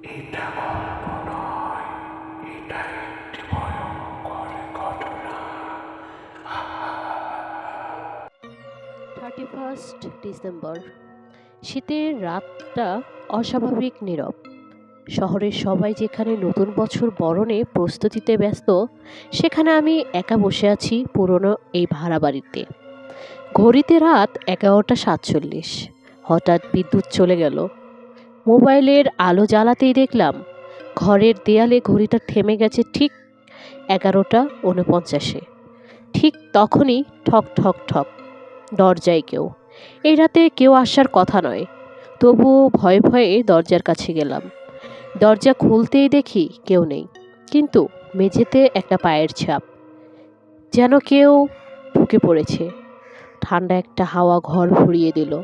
এটা গল্প নয়, এটা একটি ভয়ঙ্কর ঘটনা। 31 ডিসেম্বর। শীতের রাতটা অস্বাভাবিক নীরব। শহরের সবাই যেখানে নতুন বছর বরণে প্রস্তুতিতে ব্যস্ত, সেখানে আমি একা বসে আছি পুরনো এই ভাড়া বাড়িতে। ঘড়িতে রাত 11:47। হঠাৎ বিদ্যুৎ চলে গেল। মোবাইলের আলো জ্বালাতেই দেখলাম ঘরের দেয়ালে ঘড়িটা থেমে গেছে ঠিক 11:49-এ। ঠিক তখনই ঠক ঠক ঠক, দরজায় কেউ। এই রাতে কেউ আসার কথা নয়, তবুও ভয়ে ভয়ে দরজার কাছে গেলাম। দরজা খুলতেই দেখি কেউ নেই, কিন্তু মেঝেতে একটা পায়ের ছাপ, যেন কেউ ঢুকে পড়েছে। ঠান্ডা একটা হাওয়া ঘর ভরিয়ে দিল।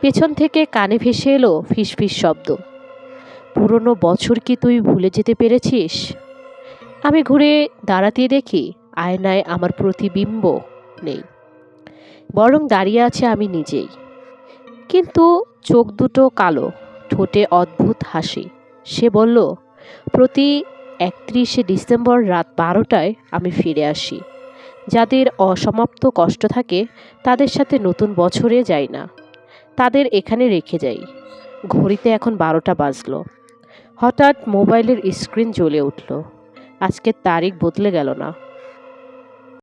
পেছন থেকে কানে ভেসে এলো ফিসফিস শব্দ, পুরনো বছর কি তুই ভুলে যেতে পেরেছিস? আমি ঘুরে দাঁড়াতেই দেখি আয়নায় আমার প্রতিবিম্ব নেই, বরং দাঁড়িয়ে আছে আমি নিজেই। কিন্তু চোখ দুটো কালো, ঠোঁটে অদ্ভুত হাসি। সে বলল, প্রতি 31 ডিসেম্বর রাত 12টায় আমি ফিরে আসি। যাদের অসমাপ্ত কষ্ট থাকে তাদের সাথে নতুন বছরে যাই না, তাদের এখানে রেখে যাই। ঘড়িতে এখন 12টা বাজলো। হঠাৎ মোবাইলের স্ক্রিন জ্বলে উঠল। আজকের তারিখ বদলে গেল না,